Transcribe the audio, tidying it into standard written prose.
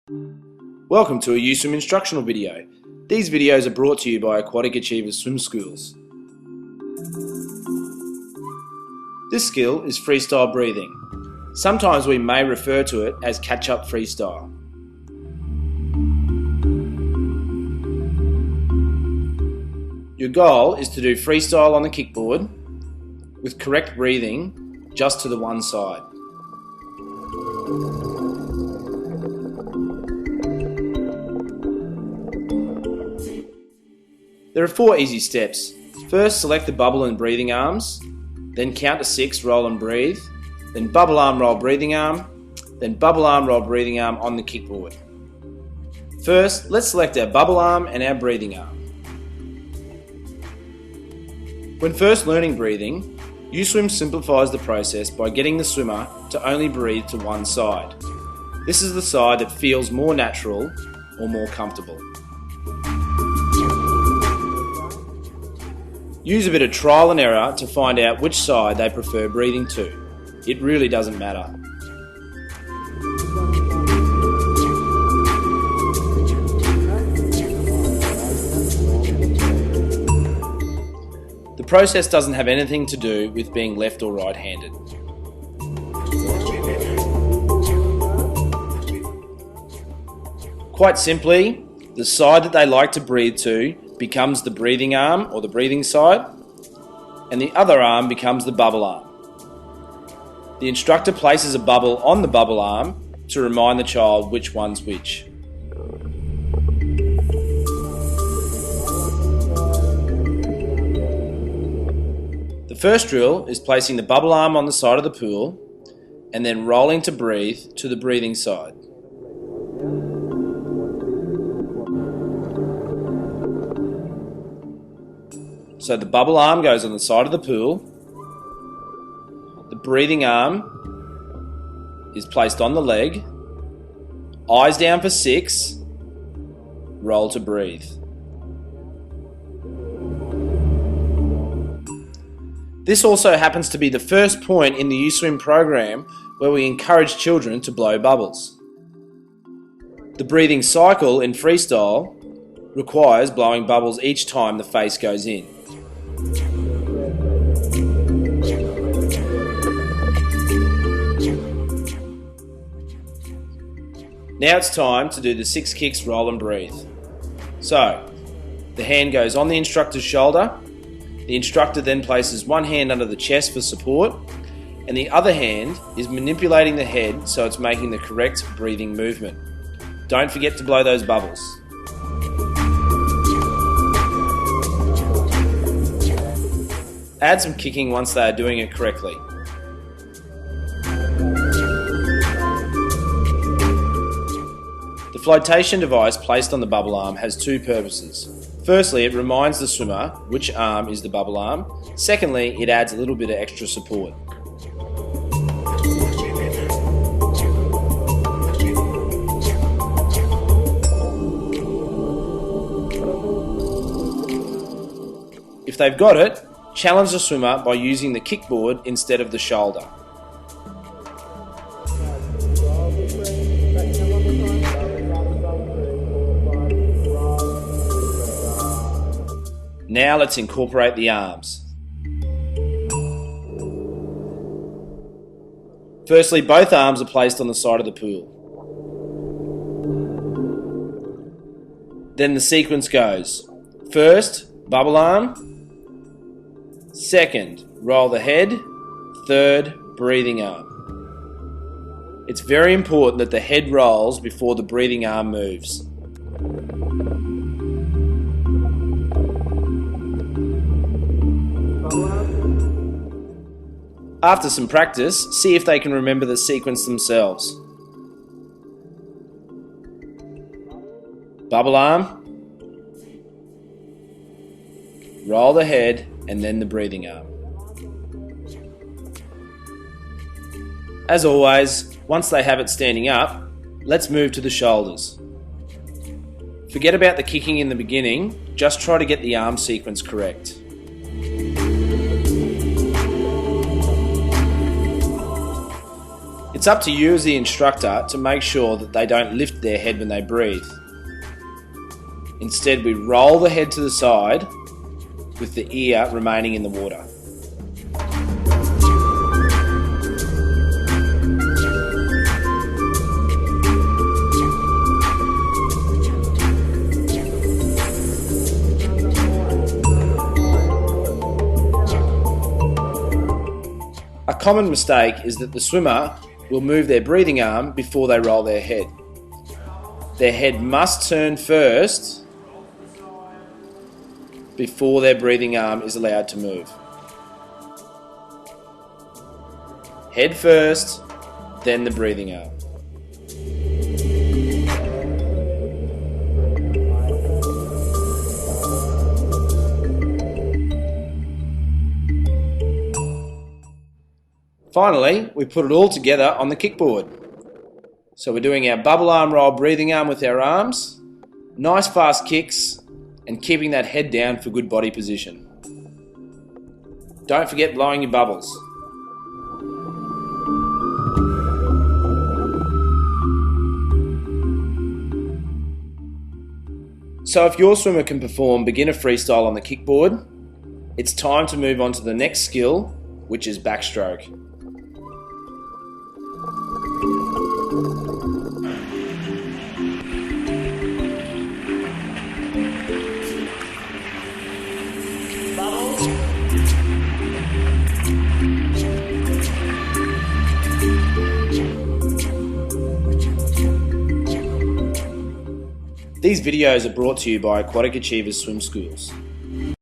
Welcome to a USwim instructional video. These videos are brought to you by Aquatic Achievers Swim Schools. This skill is freestyle breathing. Sometimes we may refer to it as catch-up freestyle. Your goal is to do freestyle on the kickboard with correct breathing just to the one side. There are 4 easy steps. First, select the bubble and breathing arms, then count to 6, roll and breathe, then bubble arm, roll breathing arm, then bubble arm, roll breathing arm on the kickboard. First, let's select our bubble arm and our breathing arm. When first learning breathing, USwim simplifies the process by getting the swimmer to only breathe to one side. This is the side that feels more natural or more comfortable. Use a bit of trial and error to find out which side they prefer breathing to. It really doesn't matter. The process doesn't have anything to do with being left or right-handed. Quite simply, the side that they like to breathe to becomes the breathing arm or the breathing side, and the other arm becomes the bubble arm. The instructor places a bubble on the bubble arm to remind the child which one's which. The first drill is placing the bubble arm on the side of the pool and then rolling to breathe to the breathing side. So the bubble arm goes on the side of the pool, the breathing arm is placed on the leg, eyes down for 6, roll to breathe. This also happens to be the first point in the USwim program where we encourage children to blow bubbles. The breathing cycle in freestyle requires blowing bubbles each time the face goes in. Now it's time to do the 6 kicks, roll and breathe. So, the hand goes on the instructor's shoulder, the instructor then places one hand under the chest for support, and the other hand is manipulating the head so it's making the correct breathing movement. Don't forget to blow those bubbles. Add some kicking once they are doing it correctly. The flotation device placed on the bubble arm has 2 purposes. Firstly, it reminds the swimmer which arm is the bubble arm. Secondly, it adds a little bit of extra support. If they've got it, challenge the swimmer by using the kickboard instead of the shoulder. Now let's incorporate the arms. Firstly, both arms are placed on the side of the pool. Then the sequence goes. First, bubble arm. Second, roll the head. Third, breathing arm. It's very important that the head rolls before the breathing arm moves. After some practice, see if they can remember the sequence themselves. Bubble arm, roll the head, and then the breathing arm. As always, once they have it standing up, let's move to the shoulders. Forget about the kicking in the beginning, just try to get the arm sequence correct. It's up to you as the instructor to make sure that they don't lift their head when they breathe. Instead, we roll the head to the side with the ear remaining in the water. A common mistake is that the swimmer will move their breathing arm before they roll their head. Their head must turn first before their breathing arm is allowed to move. Head first, then the breathing arm. Finally, we put it all together on the kickboard. So we're doing our bubble arm roll breathing arm with our arms, nice fast kicks, and keeping that head down for good body position. Don't forget blowing your bubbles. So if your swimmer can perform beginner freestyle on the kickboard, it's time to move on to the next skill, which is backstroke. These videos are brought to you by Aquatic Achievers Swim Schools.